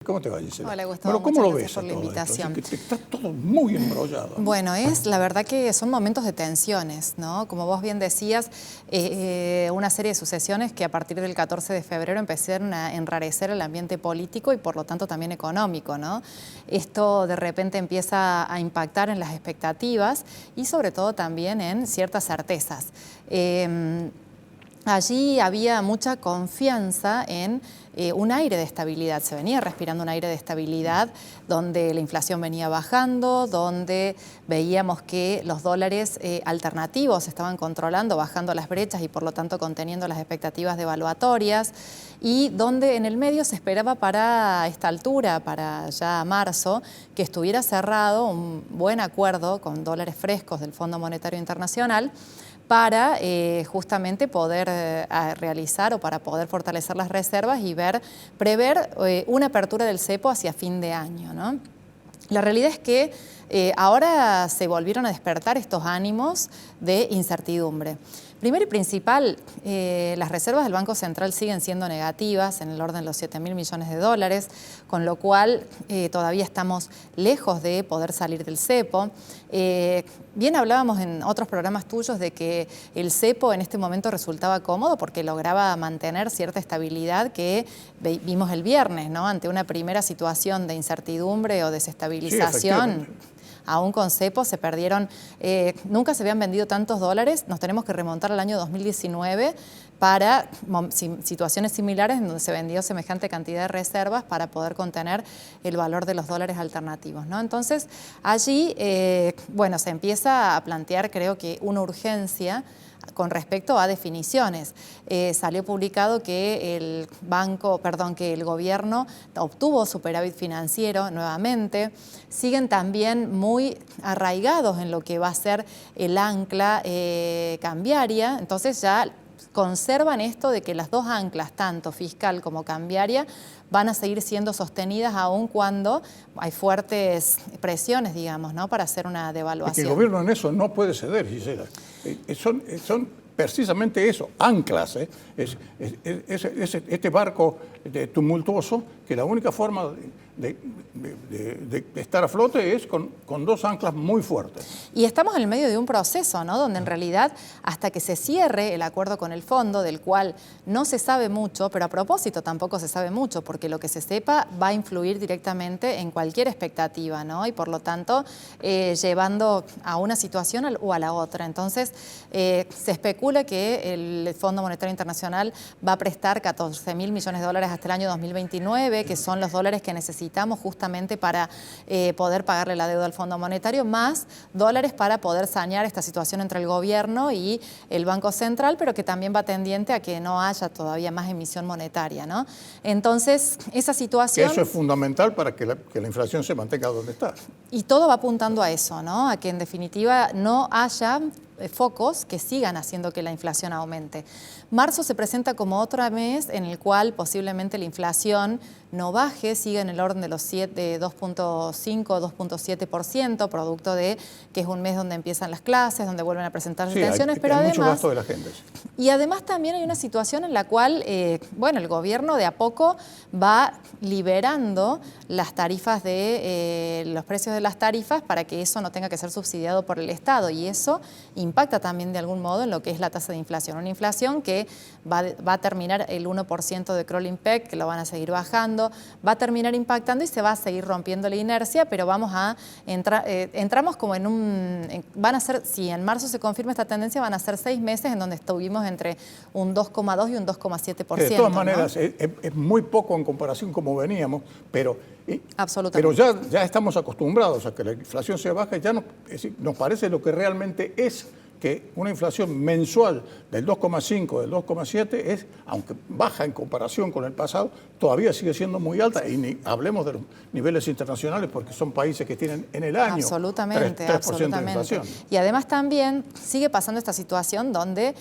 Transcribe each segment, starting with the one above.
¿Cómo te va, Gisela? Hola, Gustavo. Bueno, ¿cómo lo gracias ves por la invitación. Esto? Está todo muy embrollado. Bueno, la verdad que son momentos de tensiones, ¿no? Como vos bien decías, una serie de sucesiones que a partir del 14 de febrero empezaron a enrarecer el ambiente político y por lo tanto también económico, ¿no? Esto de repente empieza a impactar en las expectativas y sobre todo también en ciertas certezas. Allí había mucha confianza en un aire de estabilidad, se venía respirando un aire de estabilidad donde la inflación venía bajando, donde veíamos que los dólares alternativos estaban controlando, bajando las brechas y por lo tanto conteniendo las expectativas devaluatorias, y donde en el medio se esperaba para esta altura, para ya marzo, que estuviera cerrado un buen acuerdo con dólares frescos del Fondo Monetario Internacional para justamente poder realizar o para poder fortalecer las reservas y prever una apertura del cepo hacia fin de año, ¿no? La realidad es que ahora se volvieron a despertar estos ánimos de incertidumbre. Primero y principal, las reservas del Banco Central siguen siendo negativas en el orden de los 7.000 millones de dólares, con lo cual todavía estamos lejos de poder salir del cepo. Bien hablábamos en otros programas tuyos de que el cepo en este momento resultaba cómodo porque lograba mantener cierta estabilidad que vimos el viernes, ¿no? Ante una primera situación de incertidumbre o desestabilización. Sí, aún con cepo se perdieron, nunca se habían vendido tantos dólares, nos tenemos que remontar al año 2019 para situaciones similares en donde se vendió semejante cantidad de reservas para poder contener el valor de los dólares alternativos, ¿no? Entonces, allí, bueno, se empieza a plantear, creo que, una urgencia con respecto a definiciones. Salió publicado que el gobierno obtuvo superávit financiero nuevamente. Siguen también muy arraigados en lo que va a ser el ancla cambiaria. Entonces ya conservan esto de que las dos anclas, tanto fiscal como cambiaria, van a seguir siendo sostenidas aun cuando hay fuertes presiones, digamos, ¿no?, para hacer una devaluación. Es que el gobierno en eso no puede ceder, Gisela. Son precisamente eso, anclas. Este barco tumultuoso, que la única forma de estar a flote es con dos anclas muy fuertes. Y estamos en el medio de un proceso, ¿no?, donde en realidad hasta que se cierre el acuerdo con el fondo, del cual no se sabe mucho, pero a propósito tampoco se sabe mucho, porque lo que se sepa va a influir directamente en cualquier expectativa, ¿no?, y por lo tanto llevando a una situación o a la otra. Entonces se especula que el Fondo Monetario Internacional va a prestar 14.000 millones de dólares hasta el año 2029, que son los dólares que necesitamos justamente para poder pagarle la deuda al Fondo Monetario, más dólares para poder sanear esta situación entre el gobierno y el Banco Central, pero que también va tendiente a que no haya todavía más emisión monetaria, ¿no? Entonces, esa situación... Que eso es fundamental para que la inflación se mantenga donde está. Y todo va apuntando a eso, ¿no?, a que en definitiva no haya focos que sigan haciendo que la inflación aumente. Marzo se presenta como otro mes en el cual posiblemente la inflación no baje, siga en el orden de los 2.5, 2.7%, producto de que es un mes donde empiezan las clases, donde vuelven a presentarse tensiones, pero hay además... mucho gasto de la gente. Y además también hay una situación en la cual, bueno, el gobierno de a poco va liberando las tarifas los precios de las tarifas para que eso no tenga que ser subsidiado por el Estado, y eso impacta también de algún modo en lo que es la tasa de inflación. Una inflación que va a terminar el 1% de crawling peg, que lo van a seguir bajando, va a terminar impactando y se va a seguir rompiendo la inercia, pero vamos a entramos como van a ser, si en marzo se confirma esta tendencia, van a ser 6 meses en donde estuvimos entre un 2,2 y un 2,7%. De todas maneras, ¿no? Es muy poco en comparación como veníamos, pero ya estamos acostumbrados a que la inflación sea baja y ya nos parece lo que realmente es, que una inflación mensual del 2,5, del 2,7 es, aunque baja en comparación con el pasado, todavía sigue siendo muy alta, y ni hablemos de los niveles internacionales, porque son países que tienen en el año 3% de inflación. Y además también sigue pasando esta situación donde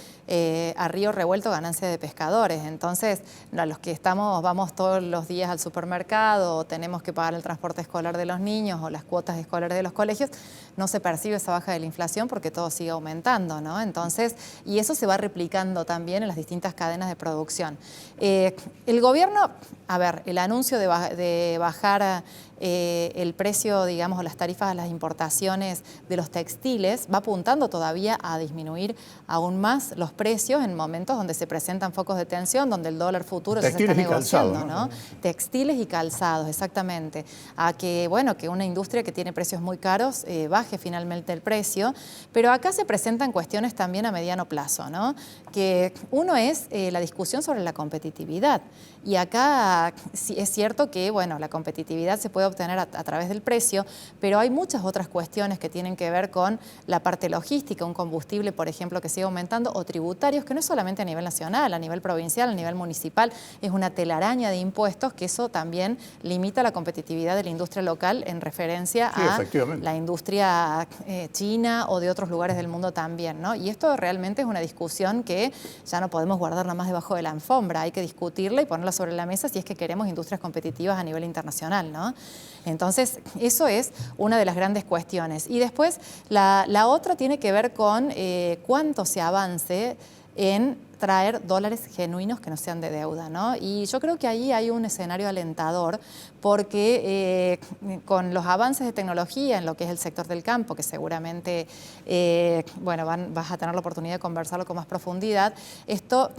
a río revuelto ganancia de pescadores. Entonces, los que vamos todos los días al supermercado, o tenemos que pagar el transporte escolar de los niños o las cuotas escolares de los colegios, no se percibe esa baja de la inflación porque todo sigue aumentando. aumentando, ¿no? Entonces, y eso se va replicando también en las distintas cadenas de producción. El gobierno, a ver, el anuncio de bajar el precio, digamos, o las tarifas a las importaciones de los textiles va apuntando todavía a disminuir aún más los precios en momentos donde se presentan focos de tensión, donde el dólar futuro ya se está negociando, calzado, ¿no? Textiles y calzados, exactamente. A que, bueno, que una industria que tiene precios muy caros baje finalmente el precio, pero acá se presentan cuestiones también a mediano plazo, ¿no? Que uno es la discusión sobre la competitividad. Y acá sí es cierto que, bueno, la competitividad se puede obtener a través del precio, pero hay muchas otras cuestiones que tienen que ver con la parte logística, un combustible, por ejemplo, que sigue aumentando, o tributarios, que no es solamente a nivel nacional, a nivel provincial, a nivel municipal, es una telaraña de impuestos que eso también limita la competitividad de la industria local en referencia a la industria china o de otros lugares del mundo también, ¿no? Y esto realmente es una discusión que ya no podemos guardarla más debajo de la alfombra, hay que discutirla y ponerla sobre la mesa si es que queremos industrias competitivas a nivel internacional, ¿no? Entonces, eso es una de las grandes cuestiones. Y después, la otra tiene que ver con cuánto se avance en traer dólares genuinos que no sean de deuda, ¿no? Y yo creo que ahí hay un escenario alentador porque con los avances de tecnología en lo que es el sector del campo, que seguramente bueno, vas a tener la oportunidad de conversarlo con más profundidad, esto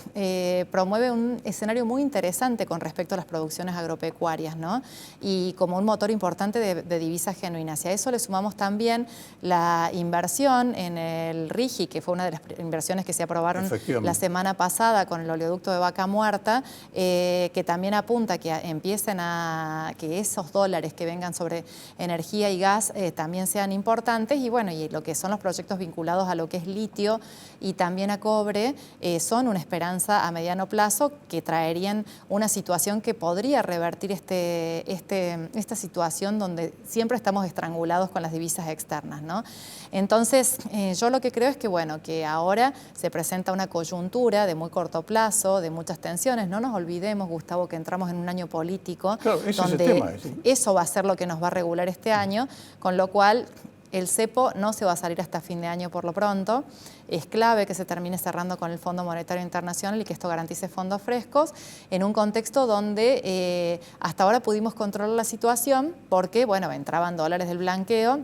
promueve un escenario muy interesante con respecto a las producciones agropecuarias, ¿no? Y como un motor importante de divisas genuinas. Y a eso le sumamos también la inversión en el RIGI, que fue una de las inversiones que se aprobaron la semana pasada con el oleoducto de Vaca Muerta, que también apunta a que empiecen a que esos dólares que vengan sobre energía y gas también sean importantes, y bueno, y lo que son los proyectos vinculados a lo que es litio y también a cobre son una esperanza a mediano plazo que traerían una situación que podría revertir esta situación donde siempre estamos estrangulados con las divisas externas, ¿no? Entonces, yo lo que creo es que, bueno, que ahora se presenta una coyuntura de muy corto plazo, de muchas tensiones. No nos olvidemos, Gustavo, que entramos en un año político, claro, donde eso va a ser lo que nos va a regular este año, con lo cual el cepo no se va a salir hasta fin de año por lo pronto. Es clave que se termine cerrando con el Fondo Monetario Internacional y que esto garantice fondos frescos en un contexto donde hasta ahora pudimos controlar la situación porque, bueno, entraban dólares del blanqueo,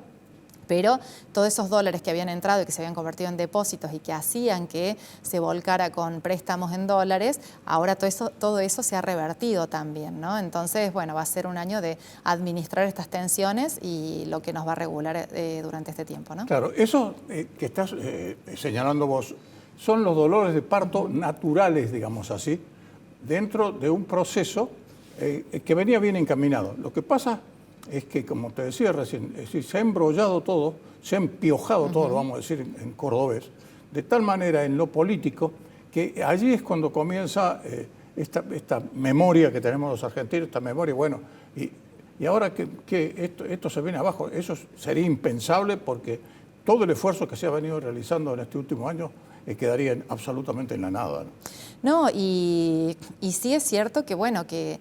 pero todos esos dólares que habían entrado y que se habían convertido en depósitos y que hacían que se volcara con préstamos en dólares, ahora todo eso se ha revertido también, ¿no? Entonces, bueno, va a ser un año de administrar estas tensiones y lo que nos va a regular durante este tiempo, ¿no? Claro, eso que estás señalando vos son los dolores de parto naturales, digamos así, dentro de un proceso que venía bien encaminado. Lo que pasa es que, como te decía recién, es decir, se ha embrollado todo, se ha empiojado todo, lo vamos a decir en cordobés, de tal manera en lo político que allí es cuando comienza esta memoria que tenemos los argentinos, esta memoria, bueno, y ahora que esto se viene abajo, eso sería impensable porque todo el esfuerzo que se ha venido realizando en este último año quedaría absolutamente en la nada, ¿no? Y sí es cierto que, bueno, que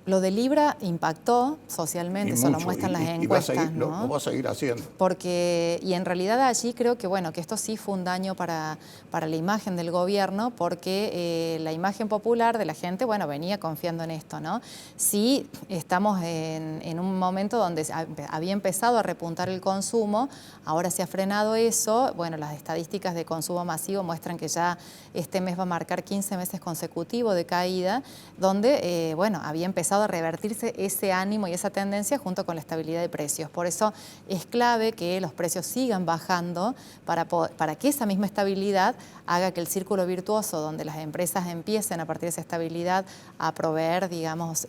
lo de Libra impactó socialmente, eso lo muestran las encuestas, ¿no? Lo va a seguir haciendo. Porque, y en realidad allí creo que, bueno, que esto sí fue un daño para la imagen del gobierno, porque la imagen popular de la gente, bueno, venía confiando en esto, ¿no? Sí estamos en un momento donde había empezado a repuntar el consumo, ahora se ha frenado eso, bueno, las estadísticas de consumo masivo muestran que ya este mes va a marcar 15 meses consecutivos de caída, donde, bueno, había empezado a revertirse ese ánimo y esa tendencia junto con la estabilidad de precios. Por eso es clave que los precios sigan bajando para que esa misma estabilidad haga que el círculo virtuoso donde las empresas empiecen a partir de esa estabilidad a proveer, digamos,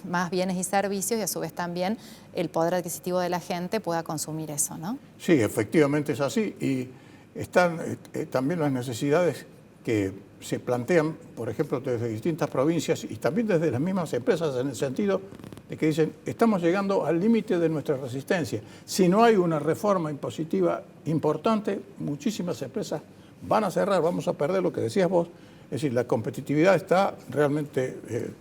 más bienes y servicios y a su vez también el poder adquisitivo de la gente pueda consumir eso, ¿no? Sí, efectivamente es así y están también las necesidades que se plantean, por ejemplo, desde distintas provincias y también desde las mismas empresas en el sentido de que dicen, estamos llegando al límite de nuestra resistencia. Si no hay una reforma impositiva importante, muchísimas empresas van a cerrar, vamos a perder lo que decías vos. Es decir, la competitividad está realmente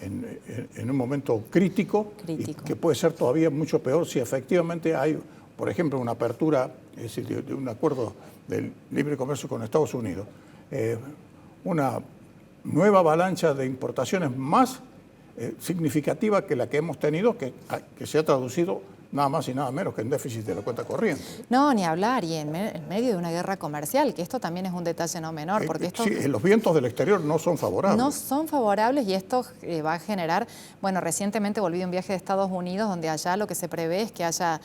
en un momento crítico. Y que puede ser todavía mucho peor si efectivamente hay por ejemplo, una apertura, es decir, de un acuerdo del libre comercio con Estados Unidos, una nueva avalancha de importaciones más significativa que la que hemos tenido, que se ha traducido nada más y nada menos que en déficit de la cuenta corriente. No, ni hablar, y en medio de una guerra comercial, que esto también es un detalle no menor, porque esto... Sí, los vientos del exterior no son favorables. No son favorables y esto va a generar... Bueno, recientemente volví de un viaje de Estados Unidos, donde allá lo que se prevé es que haya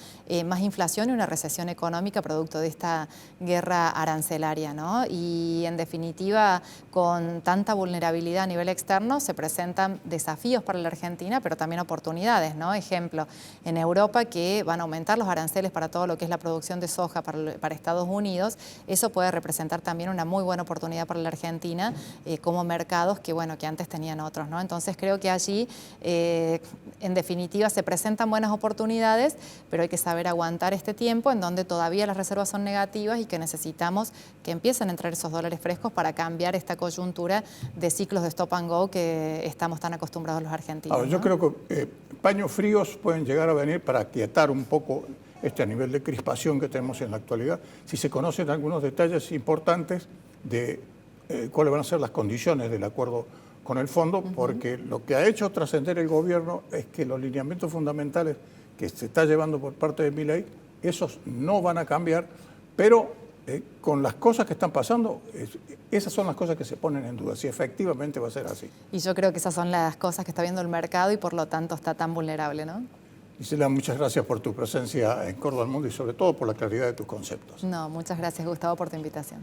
más inflación y una recesión económica producto de esta guerra arancelaria, ¿no? Y en definitiva, con tanta vulnerabilidad a nivel externo, se presentan desafíos para la Argentina, pero también oportunidades, ¿no? Ejemplo, en Europa, que van a aumentar los aranceles para todo lo que es la producción de soja para Estados Unidos, eso puede representar también una muy buena oportunidad para la Argentina como mercados que, bueno, que antes tenían otros, ¿no? Entonces creo que allí, en definitiva, se presentan buenas oportunidades, pero hay que saber aguantar este tiempo en donde todavía las reservas son negativas y que necesitamos que empiecen a entrar esos dólares frescos para cambiar esta coyuntura de ciclos de stop and go que estamos tan acostumbrados los argentinos. Ahora, yo creo que paños fríos pueden llegar a venir para aquietar un poco a nivel de crispación que tenemos en la actualidad, si se conocen algunos detalles importantes de cuáles van a ser las condiciones del acuerdo con el fondo, porque lo que ha hecho trascender el gobierno es que los lineamientos fundamentales que se está llevando por parte de Milei, esos no van a cambiar, pero con las cosas que están pasando, esas son las cosas que se ponen en duda, si efectivamente va a ser así. Y yo creo que esas son las cosas que está viendo el mercado y por lo tanto está tan vulnerable, ¿no? Gisela, muchas gracias por tu presencia en Córdoba al Mundo y sobre todo por la claridad de tus conceptos. No, muchas gracias, Gustavo, por tu invitación.